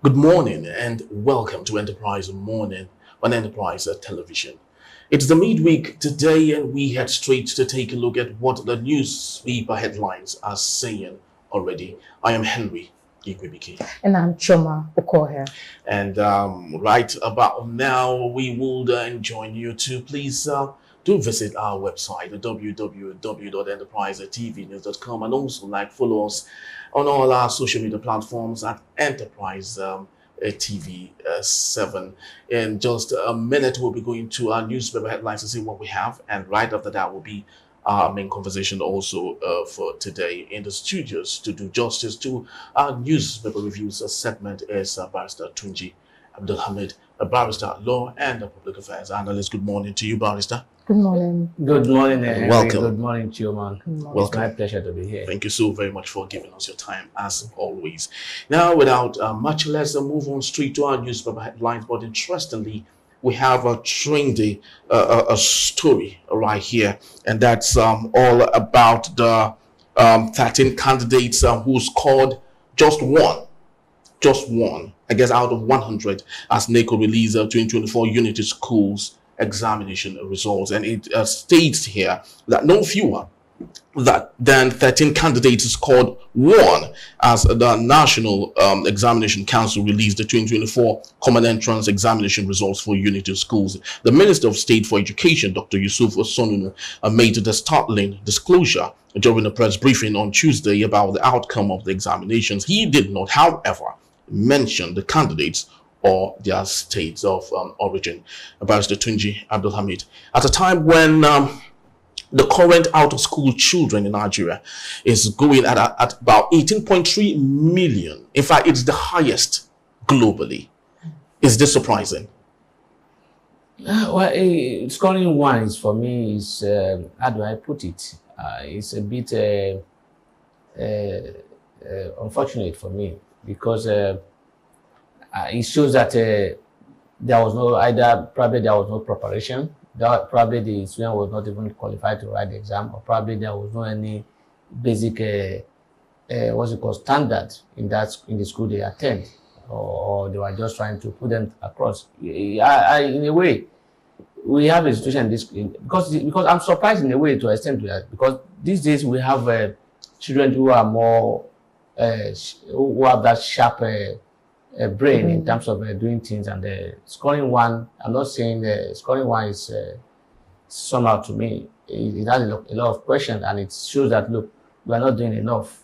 Good morning and welcome to Enterprise Morning on Enterprise Television. It's the midweek today and we head straight to take a look at what the newspaper headlines are saying already. I am Henry Ikwibiki. And I'm Choma Okohe. And right about now, we would enjoin you to please do visit our website at www.enterprisetvnews.com and also follow us on all our social media platforms at Enterprise TV 7. In just a minute, we'll be going to our newspaper headlines to see what we have, and right after that will be our main conversation also for today in the studios. To do justice to our newspaper reviews segment is Barrister Tunji Abdulhamid, a barrister at law and a public affairs analyst. Good morning to you, Barrister. Good morning. Good morning, Henry. Welcome. Good morning, Chioman. Welcome. It's my pleasure to be here. Thank you so very much for giving us your time, as always. Now, without much less, move on straight to our newspaper headlines. But interestingly, we have a trendy story right here, and that's all about the 13 candidates who scored just one, I guess, out of 100 as Neco released 2024 Unity Schools examination results. And it states here that no fewer than 13 candidates scored one as the National Examination Council released the 2024 Common Entrance Examination results for Unity Schools. The Minister of State for Education, Dr. Yusuf Osonunu, made the startling disclosure during a press briefing on Tuesday about the outcome of the examinations. He did not, however, mention the candidates or their states of origin. Barrister Tunji Abdulhamid, at a time when the current out-of-school children in Nigeria is going at about 18.3 million. In fact, it's the highest globally. Is this surprising? Well, scoring one is, for me, is how do I put it? It's a bit unfortunate for me, because it shows that there was probably there was no preparation. Probably the student was not even qualified to write the exam, or probably there was no any basic standard in the school they attend, or they were just trying to put them across. In a way, we have a situation because I'm surprised in a way to extend to that, because these days we have children who are more who have that sharp brain in terms of doing things, and scoring one. I'm not saying scoring one is somehow, to me, it has a lot of questions, and it shows that, look, we are not doing enough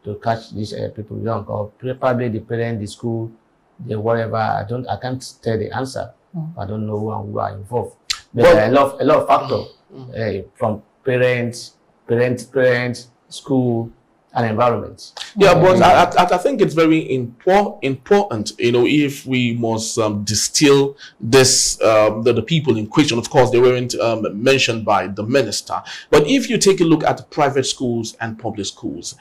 to catch these people young, or probably the parent, the school, the whatever. I can't tell the answer. I don't know who are involved. But a lot of factors from parents, school, and environment. Yeah, but I think it's very important, if we must distill this, the people in question. Of course, they weren't mentioned by the minister. But if you take a look at private schools and public schools,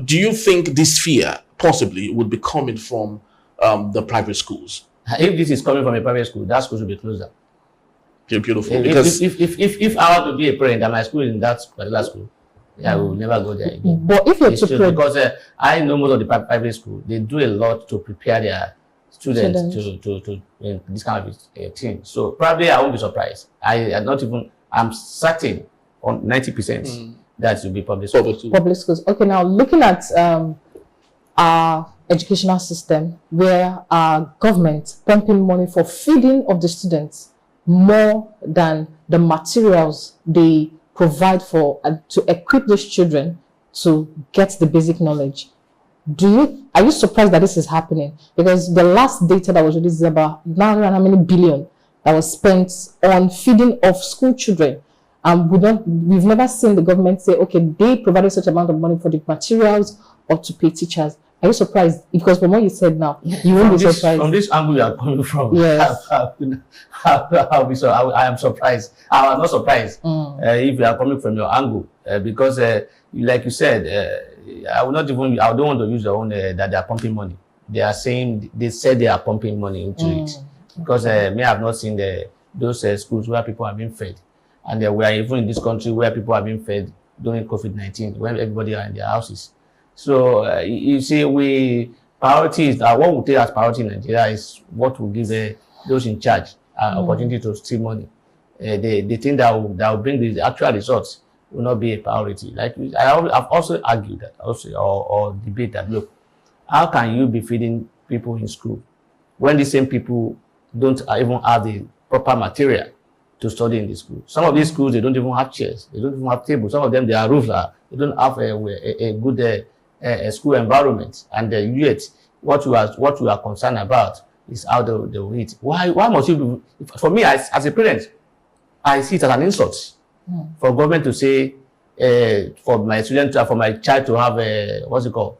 do you think this fear possibly would be coming from the private schools? If this is coming from a private school, that school should be closed down. Beautiful. If I want to be a parent and my school is in that particular school, I will never go there again. But if you're because I know most of the private school, they do a lot to prepare their students to this kind of thing. So probably I won't be surprised. I'm certain on 90% that it will be public schools. Public schools. Okay, now looking at our educational system, where our government pumping money for feeding of the students more than the materials they provide for to equip those children to get the basic knowledge. Are you surprised that this is happening? Because the last data that was released is about how many billion that was spent on feeding of school children. We've never seen the government say, okay, they provided such amount of money for the materials or to pay teachers. Are you surprised? Because from what you said now, you won't be surprised. From this angle you are coming from, yes. I am surprised. I am not surprised if you are coming from your angle, because like you said, I don't want to use the own that they are pumping money. They said they are pumping money into it, because me, I have not seen those schools where people are being fed, and we are even in this country where people are being fed during COVID-19, when everybody are in their houses. So you see, priority is that what we take as priority in Nigeria is what will give those in charge opportunity to steal money. They think that will bring the actual results will not be a priority. Like I've also argued that or debate that, look, how can you be feeding people in school when the same people don't even have the proper material to study in the school? Some of these schools, they don't even have chairs, they don't even have tables. Some of them, they are roofs, they don't have a good school environment. And yet, what you are concerned about is how they will eat. Why must you be? For me, as a parent, I see it as an insult for government to say for my child to have what's it called?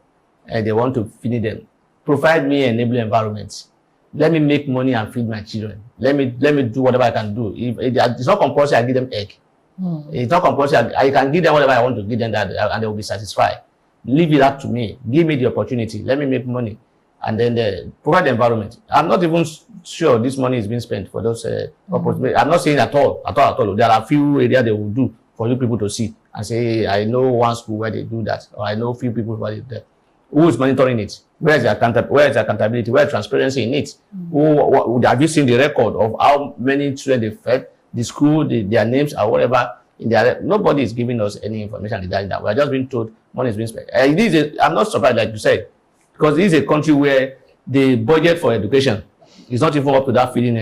They want to feed them. Provide me an enabling environment. Let me make money and feed my children. Let me do whatever I can do. If it's not compulsory, I give them egg. It's not compulsory. I can give them whatever I want to give them, and they will be satisfied. Leave it up to me. Give me the opportunity. Let me make money, and then provide the environment. I'm not even sure this money is being spent for those purposes. I'm not saying at all. There are a few areas they will do for you people to see and say, hey, I know one school where they do that, or I know a few people where they do that. Who is monitoring it? Where is the accountability? Where is transparency in it? Have you seen the record of how many children they fed, the school, their names, or whatever? Nobody is giving us any information regarding that. We are just being told money is being spent. I'm not surprised, like you said, because this is a country where the budget for education is not even up to that feeding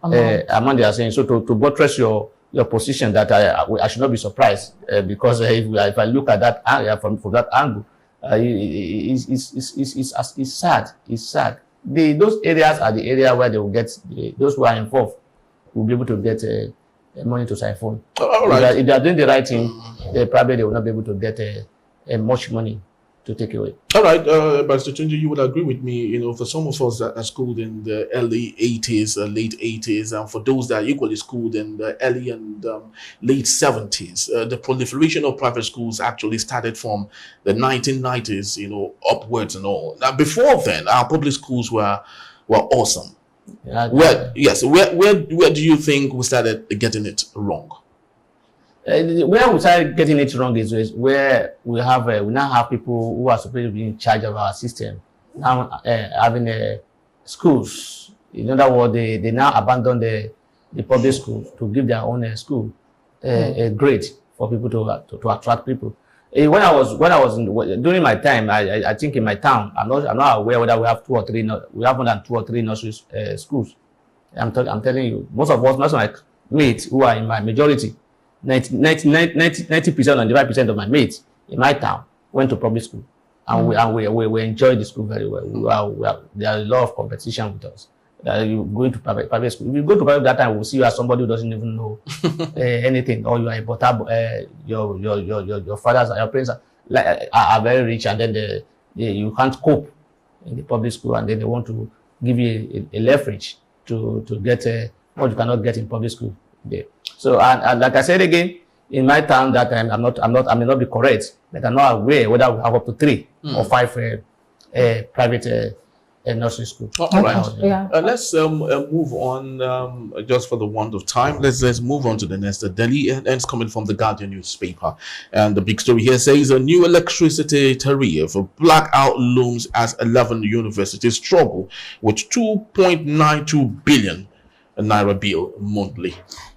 amount they are saying. So to buttress your position, that I should not be surprised because if I look at that from that angle. It's sad. It's sad. Those areas are the area where they will get those who are involved will be able to get money to siphon. All right. If they are doing the right thing, they will not be able to get much money to take away. All right, Pastor Tunji, you would agree with me, for some of us that are schooled in the early 80s, late 80s, and for those that are equally schooled in the early and late 70s, the proliferation of private schools actually started from the 1990s, upwards and all. Now, before then, our public schools were awesome. Yeah, Where do you think we started getting it wrong? Where we started getting it wrong is where we now have people who are supposed to be in charge of our system now having schools. In other words, they now abandon the public school to give their own school a grade for people to attract people. When I was during my time, I think in my town, I'm not aware whether we have we have more than 2 or 3 nursery schools. I'm telling you, most of my mates who are in my majority, 90% or 95% of my mates in my town went to public school, and we enjoy the school very well. There are a lot of competition with us. You going to private school. If you go to private that time, we'll see you as somebody who doesn't even know anything, or you are a butter. Your fathers, your parents are very rich, and then you can't cope in the public school, and then they want to give you a leverage to get what you cannot get in public school there. So and like I said again, in my town that time, I may not be correct, but I'm not aware whether we have up to 3 or 5 private nursery school. All right. Yeah. Let's move on. Just for the want of time, let's move on to the next. Delhi, and it's coming from the Guardian newspaper, and the big story here says a new electricity tariff blackout looms as 11 universities struggle with 2.92 billion naira bill monthly.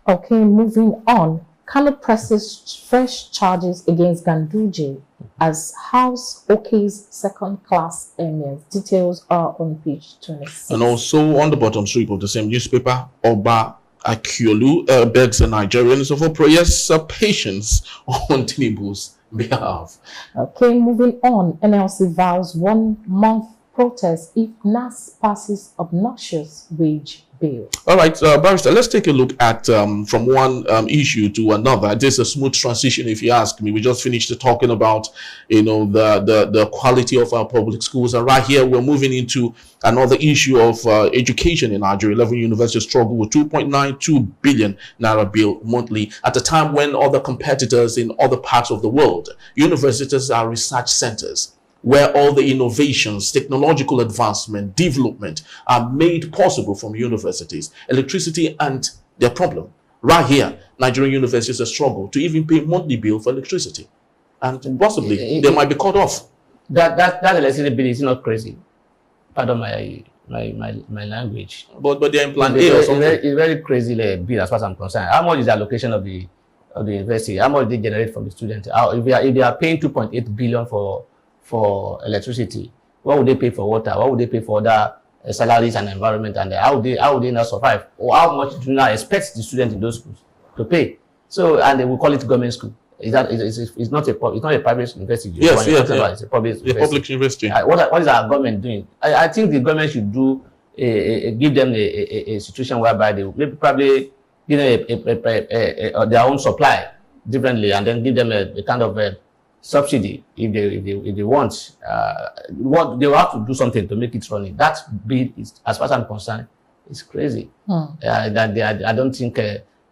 Okay, moving on. Kano presses fresh charges against Ganduje as House OK's second-class emirs. Details are on page 26. And also on the bottom strip of the same newspaper, Oba Akiolu begs the Nigerians for prayers, patience on Tinubu's behalf. Okay, moving on. NLC vows 1-month protest if NAS passes obnoxious wage bill. All right, Barrister, let's take a look at from one issue to another. This is a smooth transition, if you ask me. We just finished talking about, the quality of our public schools, and right here we're moving into another issue of education in Nigeria. 11 universities struggle with 2.92 billion naira bill monthly at a time when other competitors in other parts of the world, universities are research centers where all the innovations, technological advancement, development are made possible from universities. Electricity and their problem. Right here, Nigerian universities struggle to even pay monthly bill for electricity. And possibly, they might be cut off. that electricity bill is not crazy. Pardon my language. But they're in plan A or something. It's very crazy bill as far as I'm concerned. How much is the allocation of the university? How much they generate from the students? If they are paying 2.8 billion for electricity, what would they pay for water? What would they pay for other salaries and environment? And how would they not survive? Or how much do you now expect the students in those schools to pay? So, and they will call it government school. It's not a private university. Yes. It's a public university. What is our government doing? I think the government should give them a situation whereby they maybe probably give them their own supply differently, and then give them a kind of a subsidy if they want. They will have to do something to make it running. That bill is, as far as I'm concerned, is crazy. I don't think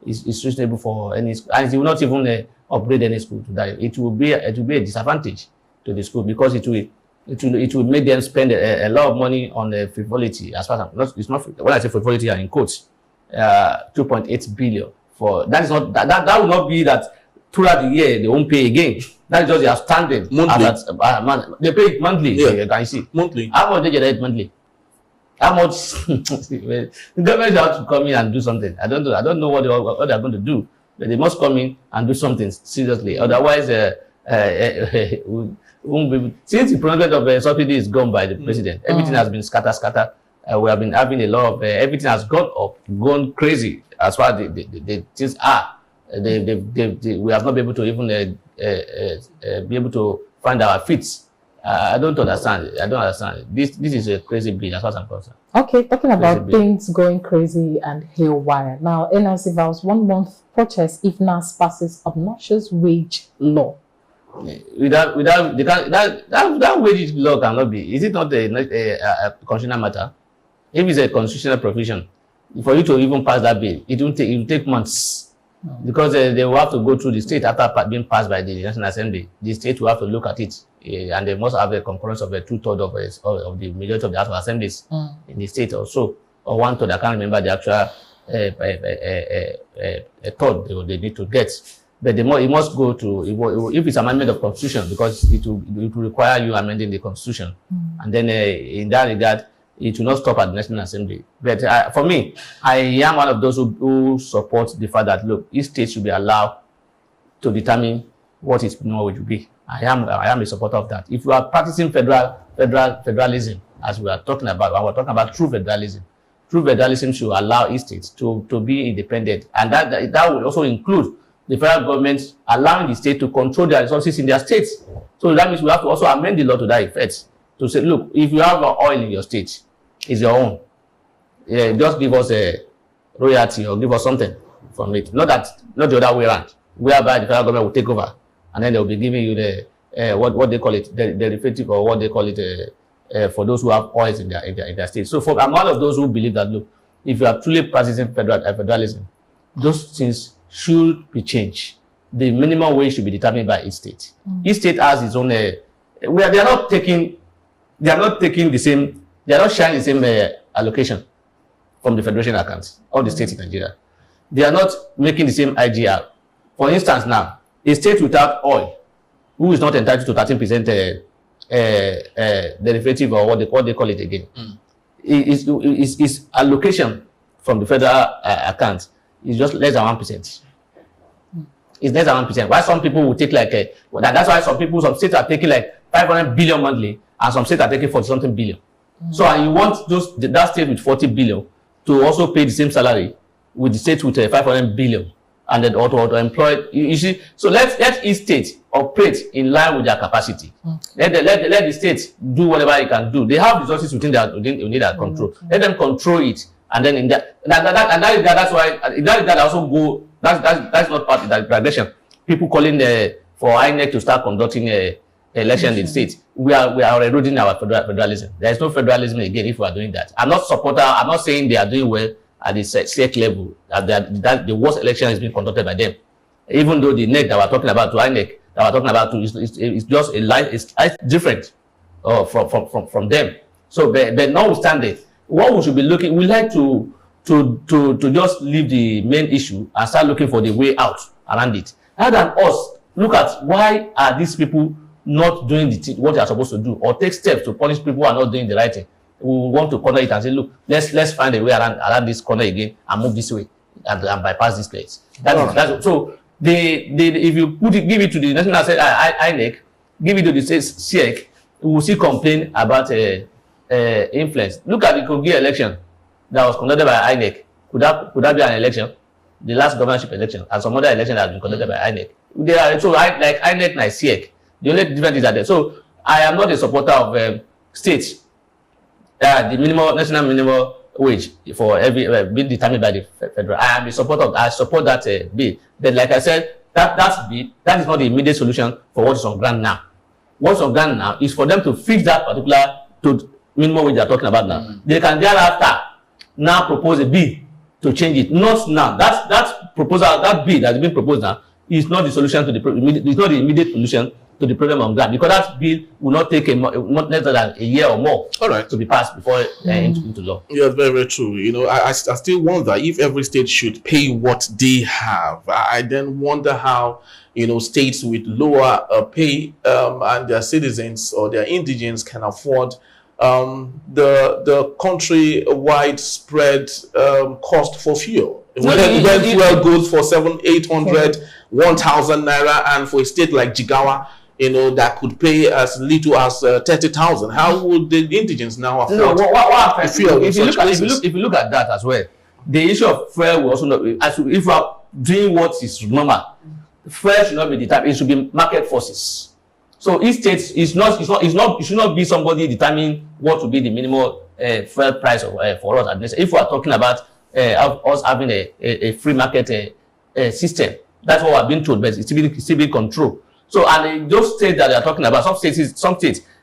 it's reasonable for any school, and it will not even upgrade any school to that. It will be a disadvantage to the school, because it will make them spend a lot of money on frivolity. As far as it's not when I say frivolity, I'm in quotes. 2.8 billion for that is not that will not be that throughout the year they won't pay again. That is just their standard. Monthly. They pay monthly. Yeah. Can you see? Monthly. How much they generate monthly? How much? The government has to come in and do something. I don't know what they're going to do, but they must come in and do something seriously. Otherwise, we won't be. Since the project of subsidy is gone by the president, everything has been scatter. We have been having a lot of everything has gone up, gone crazy as far as the things are. We have not been able to even be able to find our feet. I don't understand. This is a crazy bill as far as I'm concerned. Okay, talking about things going crazy and haywire. Now, NLC vows 1 month protest if NAS passes obnoxious wage law. Without that wage law cannot be. Is it not a constitutional matter? If it's a constitutional provision, for you to even pass that bill, it will take months. Because they will have to go through the state after being passed by the National Assembly. The state will have to look at it, and they must have a concurrence of 2/3 of the majority of the House of Assemblies in the state, or 1/3. I can't remember the actual third they need to get. But it must go to, if it's amendment of constitution, because it will require you amending the constitution, and then in that regard, it will not stop at the National Assembly. But for me, I am one of those who support the fact that, look, each state should be allowed to determine what its minimum wage will be. I am a supporter of that. If we are practicing federalism, as we are talking about, and we're talking about true federalism should allow each state to be independent. And that will also include the federal government allowing the state to control their resources in their states. So that means we have to also amend the law to that effect, to say, look, if you have oil in your state, it's your own. Just give us a royalty or give us something from it. Not the other way around, whereby the federal government will take over and then they will be giving you the what they call it, the derivative, or what they call it for those who have oils in their state. So I'm one of those who believe that, look, if you are truly practicing federalism, those things should be changed. The minimum wage should be determined by each state. Each state has its own. They are not taking the same. They are not sharing the same allocation from the federation accounts, all the states in Nigeria. They are not making the same IGR. For instance, now, a state without oil, who is not entitled to 13% derivative, or what they call it again, is allocation from the federal account is just less than 1%. It's less than 1%. Why some people will take that's why some states are taking 500 billion monthly, and some states are taking 40-something billion. So, and you want that state with 40 billion to also pay the same salary with the state with 500 billion, and then auto employed. You see, so let each state operate in line with their capacity. Let the state do whatever it can do. They have resources within their control. Let them control it, and then that's why in that also go. That's not part of that progression. People calling for INEC to start conducting election in the state. We are eroding our federalism. There is no federalism again if we are doing that. I'm not saying they are doing well at the state level. That the worst election is being conducted by them. Even though the NEC that we're talking about, to INEC that we're talking about, is just it's different from them. So, but notwithstanding, what we should be looking, we like to just leave the main issue and start looking for the way out around it. Rather than us look at why are these people not doing what they are supposed to do, or take steps to punish people who are not doing the right thing, we want to corner it and say, look, let's find a way around this corner again and move this way and bypass this place. That's so. If you give it to the national INEC, give it to the SEC, we will see complain about influence. Look at the Kogi election that was conducted by INEC. Could that be an election? The last governorship election and some other election that has been conducted by INEC. They are so like INEC and SEC. The only difference is that so I am not a supporter of states. The national minimum wage for every being determined by the federal. I support that bill. But like I said, that bill, that is not the immediate solution for what is on ground now. What's on ground now is for them to fix that particular to minimum wage they are talking about now. They can thereafter now propose a bill to change it. Not now. That proposal, that bill that has been proposed now, is not the solution to it's not the immediate solution to the problem on ground, because that bill will not take not less than a year or more to be passed before into law. Yeah, very, very true. You know, I still wonder if every state should pay what they have. I then wonder how, you know, states with lower pay and their citizens or their indigents can afford the country-wide spread cost for fuel. When fuel goes for 700, 800, 1,000 naira, and for a state like Jigawa, you know, that could pay as little as 30,000. How would the indigents now afford? No, what fuel? If you look at that as well, the issue of fuel will also not be, if we are doing what is normal, fuel should not be determined. It should be market forces. So each state it should not be somebody determining what will be the minimum fuel price for us. If we are talking about us having a free market system, that's what we are being told, but it's still being controlled. So, and those states that they are talking about, some states,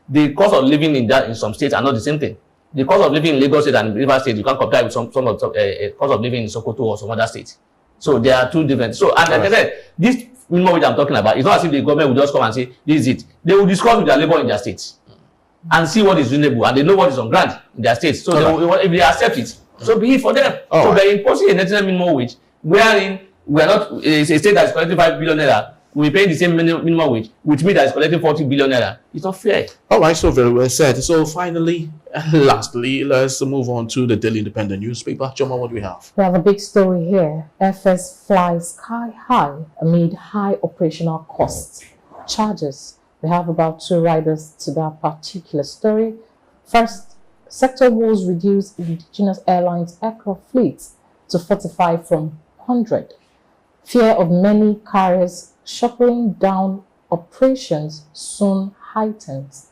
the cost of living in some states are not the same thing. The cost of living in Lagos State and River State, you can't compare with some of the cost of living in Sokoto or some other states. So they are two different. So, and like I said, this minimum which I'm talking about, it's not as if the government will just come and say, this is it. They will discuss with their labor in their states and see what is reasonable, and they know what is on ground in their states. So if they accept it, so be it for them. So they're imposing a national minimum wage, wherein we are not a state that is collecting 5 billion naira. We pay the same minimum wage, which means that it's collecting 40 billion naira. It's not fair. All right, so very well said. So finally, lastly, let's move on to the Daily Independent newspaper. Choma, what do we have? We have a big story here. FS flies sky high amid high operational costs. Charges. We have about 2 riders to that particular story. First, sector woes reduce indigenous airlines aircraft fleets to 45 from 100. Fear of many carriers shuttling down operations soon heightens.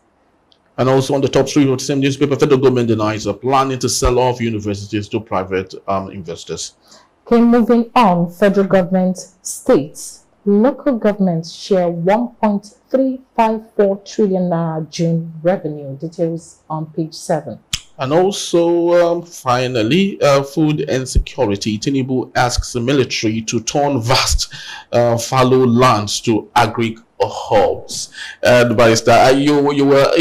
And also on the top story of the same newspaper, federal government denies planning to sell off universities to private investors. Okay, moving on, federal government states local governments share 1.354 trillion naira June revenue. Details on page 7. And also, finally, food insecurity. Tinubu asks the military to turn vast fallow lands to agri hubs. Barrister, you were.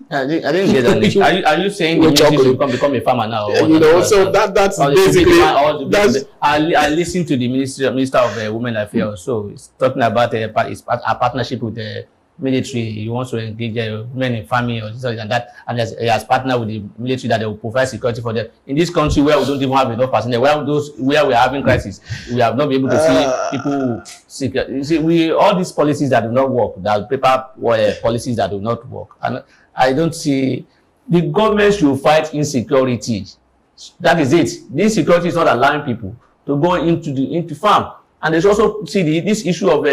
I didn't get that. Are you saying the military should become a farmer now? You know, so that's basically. I listened to the Minister of Women Affairs. So it's talking about a partnership with the military. He wants to engage women in farming or this and that, and he has partnered with the military that they will provide security for them. In this country where we don't even have enough personnel, where we are having crisis, we have not been able to see people sick. You see, all these policies that do not work, that paper policies that do not work, and I don't see the government should fight insecurity. That is it. The insecurity is not allowing people to go into farm, and there's also this issue of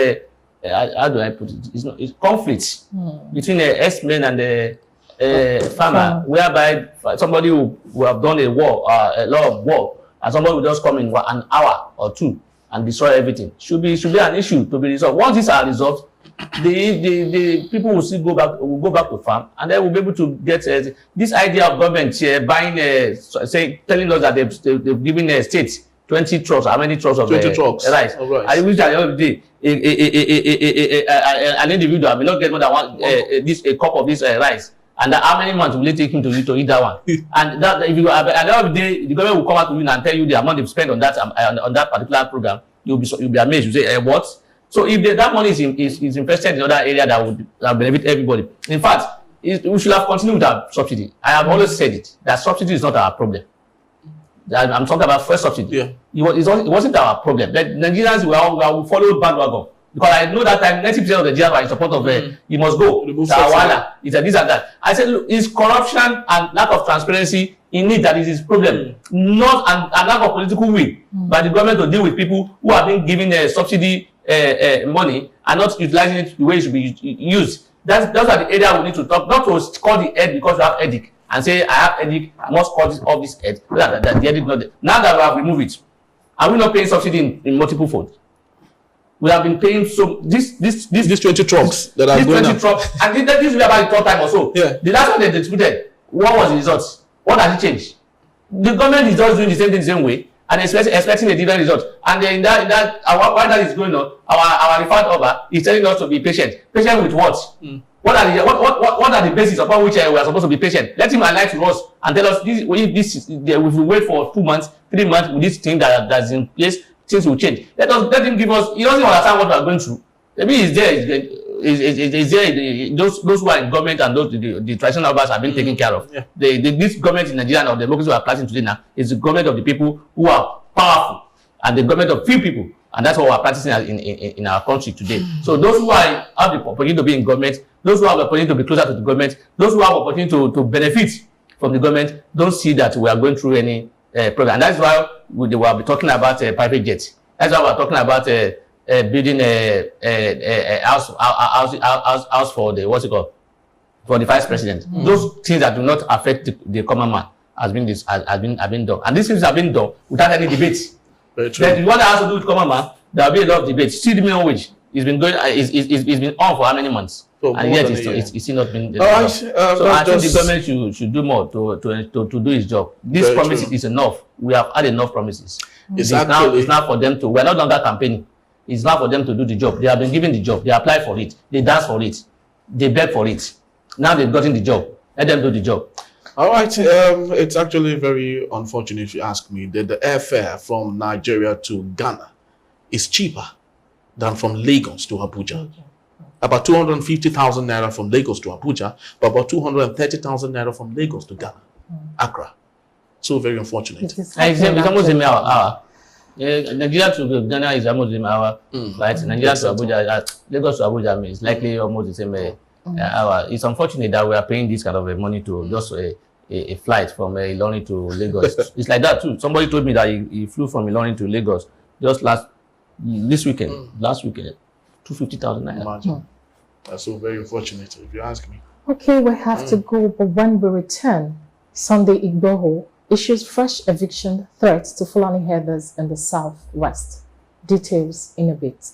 how do I put it? It's conflict between the herdsmen and the farmer, whereby somebody who have done a lot of work, and somebody will just come in an hour or 2 and destroy everything. Should be an issue to be resolved. Once these are resolved, the people will still go back to farm, and then we'll be able to get this idea of government buying telling us that they've given a state 20 trucks. How many trucks of 20 trucks rice? I wish at the end of the day an individual may not get more than a cup of this rice, and how many months will it take him to eat that one? And that if you at the end of the day, the government will come out to you and tell you the amount they've spent on that particular program. You'll be amazed. You say, what? So if that money is invested in other area that would benefit everybody. In fact, we should have continued with our subsidy. I have always said it, that subsidy is not our problem. I'm talking about first subsidy. Yeah. It wasn't our problem. The Nigerians will follow bandwagon. Because I know that time 90% of the Nigerians were in support of you must go. Tawala. It's a this and that. I said, look, it's corruption and lack of transparency in it that is his problem. Not and lack of political will by the government to deal with people who have been given subsidy money and not utilizing it the way it should be used. Those are the areas we need to talk, not to call the head because you have headache and say, I have headache, I must call this off this head. That the headache not there. Now that we have removed it, are we not paying subsidy in multiple folds? We have been paying these 20 trucks that are going up. Trucks, and this will be about the third time or so. Yeah. The last one they distributed, what was the result? What has it changed? The government is just doing the same thing the same way and expecting a different result. And then while that is going on, our referred over is telling us to be patient. Patient with what? What are the basis upon which we are supposed to be patient? Let him align to us and tell us if we wait for 2 months, 3 months with this thing that's in place, things will change. Let him give us. He doesn't understand what we are going through. Maybe he's there. Is there those who are in government and those the traditional rulers have been taken care of. Yeah. This government in Nigeria or the democracy we are practicing today now is the government of the people who are powerful and the government of few people, and that's what we are practicing in our country today. So those who have the opportunity to be in government, those who have the opportunity to be closer to the government, those who have the opportunity to benefit from the government, don't see that we are going through any program. And that's why we will be talking about private jets. That's why we are talking about building a house for the what's it called, for the vice president. Those things that do not affect the common man has been done, and these things have been done without any debate. Then the one that has to do with common man, there will be a lot of debate. See the minimum wage. It's been going. It's been on for how many months? And yet it's still not been. So I think the government should do more to do its job. This promise is enough. We have had enough promises. It's now for them to. We are no longer campaigning. It's not for them to do the job. They have been given the job. They apply for it. They dance for it. They beg for it. Now they've gotten the job. Let them do the job. All right. It's actually very unfortunate, if you ask me, that the airfare from Nigeria to Ghana is cheaper than from Lagos to Abuja. About 250,000 naira from Lagos to Abuja, but about 230,000 naira from Lagos to Ghana, Accra. So very unfortunate. It's almost an hour. Nigeria to Ghana is almost the same hour, right? Nigeria to Abuja, Lagos to Abuja means likely almost the same hour. It's unfortunate that we are paying this kind of money to just a flight from Ilorin to Lagos. It's like that too. Somebody told me that he flew from Ilorin to Lagos just last weekend, 250,000 naira. Imagine. That's so very unfortunate, if you ask me. Okay, we have to go, but when we return, Sunday Igboho issues fresh eviction threats to Fulani herders in the southwest. Details in a bit.